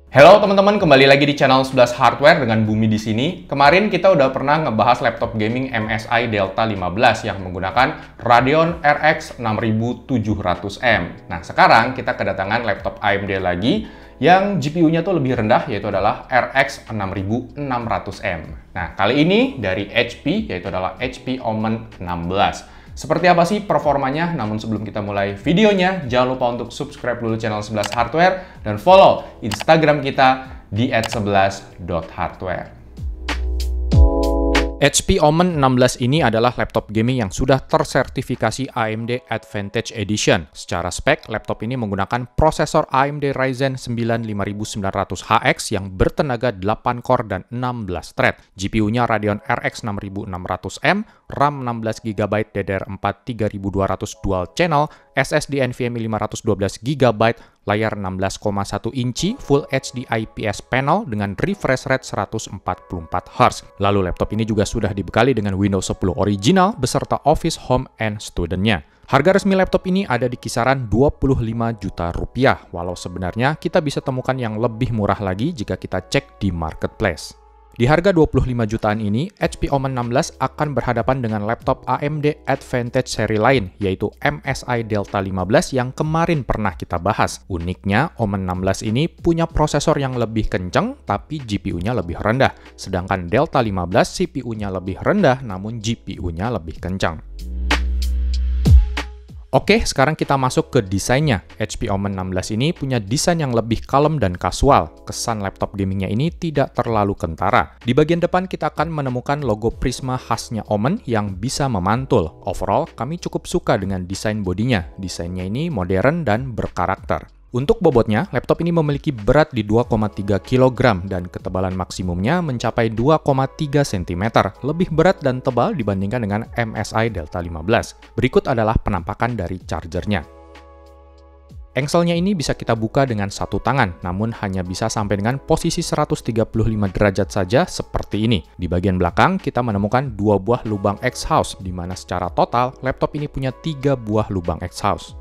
Halo teman-teman, kembali lagi di channel 11 Hardware dengan Bumi di sini. Kemarin kita udah pernah ngebahas laptop gaming MSI Delta 15 yang menggunakan Radeon RX 6700M. Nah, sekarang kita kedatangan laptop AMD lagi yang GPU-nya tuh lebih rendah, yaitu adalah RX 6600M. Nah, kali ini dari HP, yaitu adalah HP Omen 16. Seperti apa sih performanya? Namun sebelum kita mulai videonya, jangan lupa untuk subscribe dulu channel 11 Hardware dan follow Instagram kita di @11.hardware. HP Omen 16 ini adalah laptop gaming yang sudah tersertifikasi AMD Advantage Edition. Secara spek, laptop ini menggunakan prosesor AMD Ryzen 9 5900HX yang bertenaga 8 core dan 16 thread. GPU-nya Radeon RX 6600M, RAM 16GB DDR4 3200 dual channel, SSD NVMe 512GB, layar 16,1 inci, Full HD IPS panel dengan refresh rate 144Hz. Lalu laptop ini juga sudah dibekali dengan Windows 10 original beserta Office Home and Student-nya. Harga resmi laptop ini ada di kisaran 25 juta rupiah, walau sebenarnya kita bisa temukan yang lebih murah lagi jika kita cek di marketplace. Di harga 25 jutaan ini, HP Omen 16 akan berhadapan dengan laptop AMD Advantage seri lain, yaitu MSI Delta 15 yang kemarin pernah kita bahas. Uniknya, Omen 16 ini punya prosesor yang lebih kenceng, tapi GPU-nya lebih rendah. Sedangkan Delta 15 CPU-nya lebih rendah, namun GPU-nya lebih kencang. Oke, sekarang kita masuk ke desainnya. HP Omen 16 ini punya desain yang lebih kalem dan kasual. Kesan laptop gamingnya ini tidak terlalu kentara. Di bagian depan kita akan menemukan logo prisma khasnya Omen yang bisa memantul. Overall, kami cukup suka dengan desain bodinya. Desainnya ini modern dan berkarakter. Untuk bobotnya, laptop ini memiliki berat di 2,3 kg dan ketebalan maksimumnya mencapai 2,3 cm, lebih berat dan tebal dibandingkan dengan MSI Delta 15. Berikut adalah penampakan dari chargernya. Engselnya ini bisa kita buka dengan satu tangan, namun hanya bisa sampai dengan posisi 135 derajat saja seperti ini. Di bagian belakang, kita menemukan dua buah lubang exhaust, di mana secara total, laptop ini punya 3 buah lubang exhaust.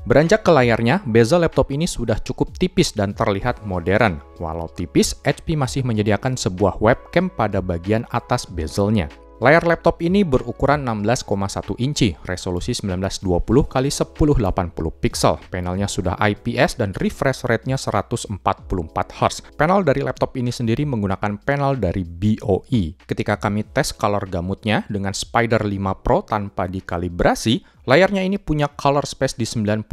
Beranjak ke layarnya, bezel laptop ini sudah cukup tipis dan terlihat modern. Walau tipis, HP masih menyediakan sebuah webcam pada bagian atas bezelnya. Layar laptop ini berukuran 16,1 inci, resolusi 1920 x 1080 pixel. Panelnya sudah IPS dan refresh rate-nya 144Hz. Panel dari laptop ini sendiri menggunakan panel dari BOE. Ketika kami tes color gamutnya dengan Spider 5 Pro tanpa dikalibrasi, layarnya ini punya color space di 99%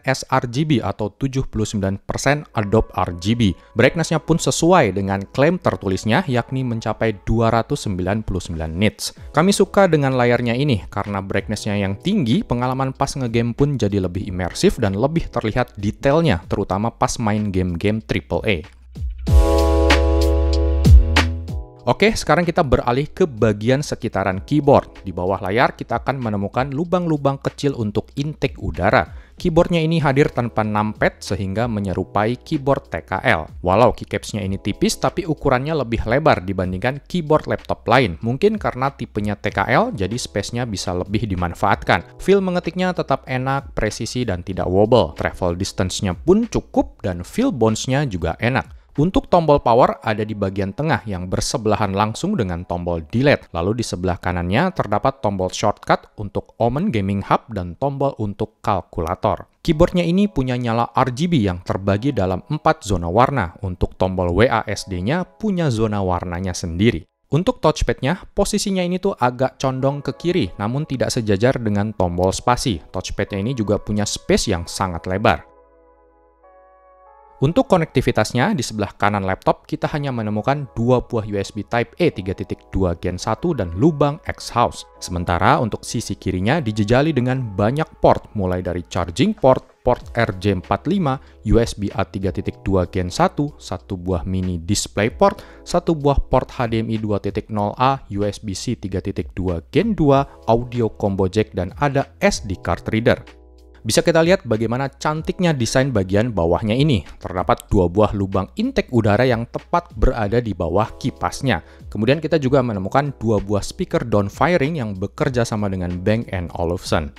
sRGB atau 79% Adobe RGB. Brightness-nya pun sesuai dengan klaim tertulisnya, yakni mencapai 299 nits. Kami suka dengan layarnya ini karena brightness-nya yang tinggi, pengalaman pas ngegame pun jadi lebih imersif dan lebih terlihat detailnya, terutama pas main game-game AAA. Oke, sekarang kita beralih ke bagian sekitaran keyboard. Di bawah layar kita akan menemukan lubang-lubang kecil untuk intake udara. Keyboardnya ini hadir tanpa numpad sehingga menyerupai keyboard TKL. Walau keycaps-nya ini tipis, tapi ukurannya lebih lebar dibandingkan keyboard laptop lain. Mungkin karena tipenya TKL, jadi space-nya bisa lebih dimanfaatkan. Feel mengetiknya tetap enak, presisi, dan tidak wobble. Travel distance-nya pun cukup, dan feel bounce-nya juga enak. Untuk tombol power ada di bagian tengah yang bersebelahan langsung dengan tombol delete. Lalu di sebelah kanannya terdapat tombol shortcut untuk Omen Gaming Hub dan tombol untuk kalkulator. Keyboardnya ini punya nyala RGB yang terbagi dalam 4 zona warna. Untuk tombol WASD-nya punya zona warnanya sendiri. Untuk touchpad-nya, posisinya ini tuh agak condong ke kiri, namun tidak sejajar dengan tombol spasi. Touchpad-nya ini juga punya space yang sangat lebar. Untuk konektivitasnya, di sebelah kanan laptop kita hanya menemukan dua buah USB Type-A 3.2 Gen 1 dan lubang exhaust. Sementara untuk sisi kirinya dijejali dengan banyak port, mulai dari charging port, port RJ45, USB A 3.2 Gen 1, satu buah mini display port, satu buah port HDMI 2.0A, USB-C 3.2 Gen 2, audio combo jack, dan ada SD card reader. Bisa kita lihat bagaimana cantiknya desain bagian bawahnya ini. Terdapat dua buah lubang intake udara yang tepat berada di bawah kipasnya. Kemudian kita juga menemukan dua buah speaker downfiring yang bekerja sama dengan Bang & Olufsen.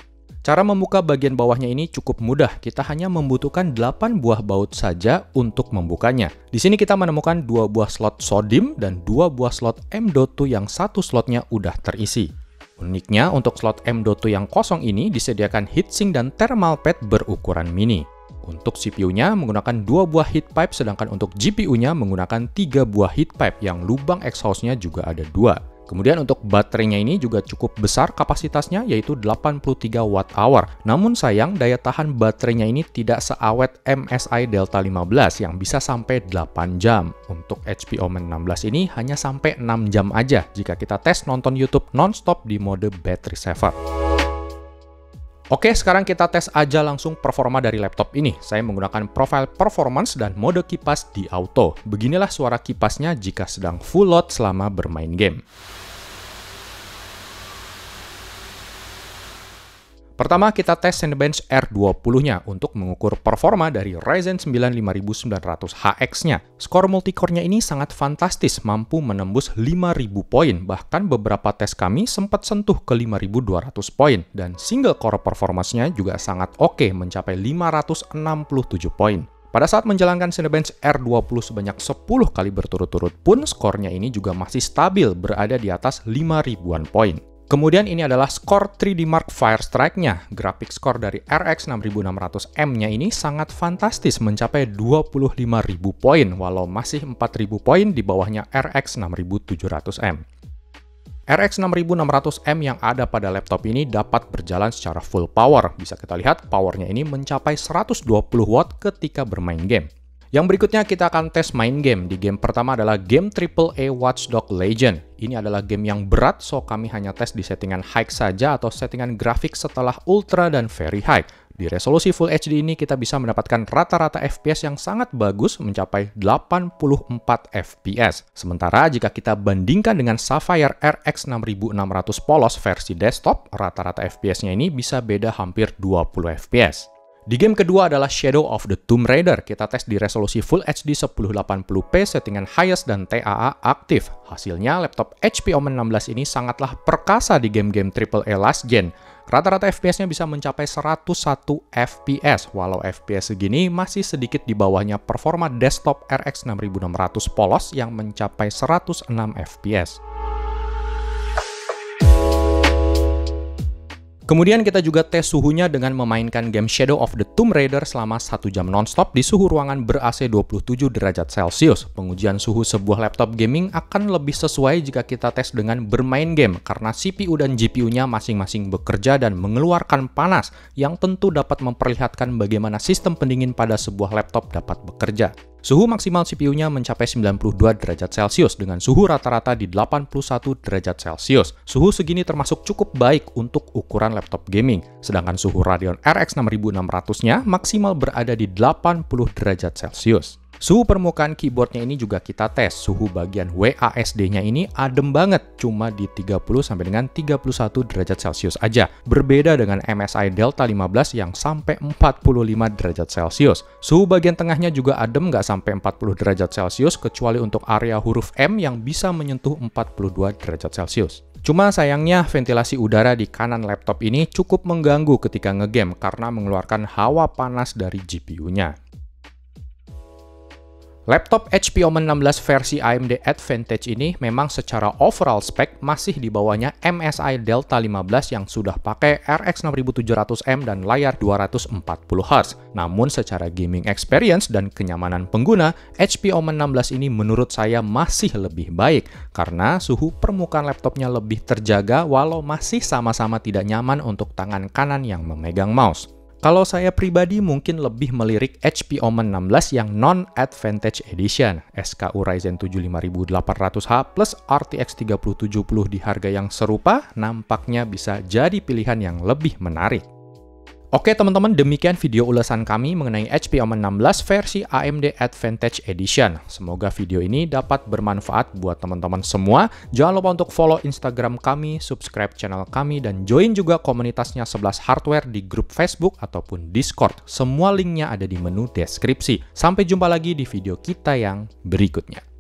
Cara membuka bagian bawahnya ini cukup mudah, kita hanya membutuhkan 8 buah baut saja untuk membukanya. Di sini kita menemukan 2 buah slot SODIMM dan 2 buah slot M.2 yang satu slotnya udah terisi. Uniknya, untuk slot M.2 yang kosong ini disediakan heatsink dan thermal pad berukuran mini. Untuk CPU-nya menggunakan 2 buah heat pipe, sedangkan untuk GPU-nya menggunakan 3 buah heat pipe yang lubang exhaust-nya juga ada 2. Kemudian untuk baterainya ini juga cukup besar kapasitasnya, yaitu 83 Wh. Namun sayang, daya tahan baterainya ini tidak seawet MSI Delta 15 yang bisa sampai 8 jam. Untuk HP Omen 16 ini hanya sampai 6 jam aja jika kita tes nonton YouTube non-stop di mode battery saver. Oke, sekarang kita tes aja langsung performa dari laptop ini. Saya menggunakan profile performance dan mode kipas di auto. Beginilah suara kipasnya jika sedang full load selama bermain game. Pertama, kita tes Cinebench R20-nya untuk mengukur performa dari Ryzen 9 5900HX-nya. Skor multicore-nya ini sangat fantastis, mampu menembus 5000 poin, bahkan beberapa tes kami sempat sentuh ke 5200 poin, dan single core performance-nya juga sangat oke, mencapai 567 poin. Pada saat menjalankan Cinebench R20 sebanyak 10 kali berturut-turut pun, skornya ini juga masih stabil, berada di atas 5000-an poin. Kemudian ini adalah skor 3D Mark Firestrike-nya. Grafik skor dari RX 6600M-nya ini sangat fantastis, mencapai 25.000 poin, walau masih 4.000 poin di bawahnya RX 6700M. RX 6600M yang ada pada laptop ini dapat berjalan secara full power. Bisa kita lihat powernya ini mencapai 120 watt ketika bermain game. Yang berikutnya kita akan tes main game. Di game pertama adalah game AAA Watch Dogs Legion. Ini adalah game yang berat, so kami hanya tes di settingan high saja atau settingan grafik setelah ultra dan very high. Di resolusi Full HD ini kita bisa mendapatkan rata-rata FPS yang sangat bagus, mencapai 84 FPS. Sementara jika kita bandingkan dengan Sapphire RX 6600 polos versi desktop, rata-rata FPS-nya ini bisa beda hampir 20 FPS. Di game kedua adalah Shadow of the Tomb Raider. Kita tes di resolusi Full HD 1080p, settingan highest dan TAA aktif. Hasilnya, laptop HP Omen 16 ini sangatlah perkasa di game-game AAA last gen. Rata-rata FPS-nya bisa mencapai 101 FPS, walau FPS segini masih sedikit di bawahnya performa desktop RX 6600 polos yang mencapai 106 FPS. Kemudian kita juga tes suhunya dengan memainkan game Shadow of the Tomb Raider selama 1 jam nonstop di suhu ruangan ber-AC 27 derajat Celcius. Pengujian suhu sebuah laptop gaming akan lebih sesuai jika kita tes dengan bermain game karena CPU dan GPU-nya masing-masing bekerja dan mengeluarkan panas yang tentu dapat memperlihatkan bagaimana sistem pendingin pada sebuah laptop dapat bekerja. Suhu maksimal CPU-nya mencapai 92 derajat Celcius dengan suhu rata-rata di 81 derajat Celcius. Suhu segini termasuk cukup baik untuk ukuran laptop gaming, sedangkan suhu Radeon RX 6600-nya maksimal berada di 80 derajat Celcius. Suhu permukaan keyboardnya ini juga kita tes. Suhu bagian WASD-nya ini adem banget, cuma di 30 sampai dengan 31 derajat Celcius aja. Berbeda dengan MSI Delta 15 yang sampai 45 derajat Celcius. Suhu bagian tengahnya juga adem, nggak sampai 40 derajat Celcius, kecuali untuk area huruf M yang bisa menyentuh 42 derajat Celcius. Cuma sayangnya ventilasi udara di kanan laptop ini cukup mengganggu ketika ngegame karena mengeluarkan hawa panas dari GPU-nya. Laptop HP Omen 16 versi AMD Advantage ini memang secara overall spek masih di bawahnya MSI Delta 15 yang sudah pakai RX 6700M dan layar 240Hz. Namun secara gaming experience dan kenyamanan pengguna, HP Omen 16 ini menurut saya masih lebih baik karena suhu permukaan laptopnya lebih terjaga walau masih sama-sama tidak nyaman untuk tangan kanan yang memegang mouse. Kalau saya pribadi mungkin lebih melirik HP Omen 16 yang non-Advantage Edition, SKU Ryzen 7 5800H plus RTX 3070 di harga yang serupa, nampaknya bisa jadi pilihan yang lebih menarik. Oke teman-teman, demikian video ulasan kami mengenai HP Omen 16 versi AMD Advantage Edition. Semoga video ini dapat bermanfaat buat teman-teman semua. Jangan lupa untuk follow Instagram kami, subscribe channel kami, dan join juga komunitasnya 11 Hardware di grup Facebook ataupun Discord. Semua linknya ada di menu deskripsi. Sampai jumpa lagi di video kita yang berikutnya.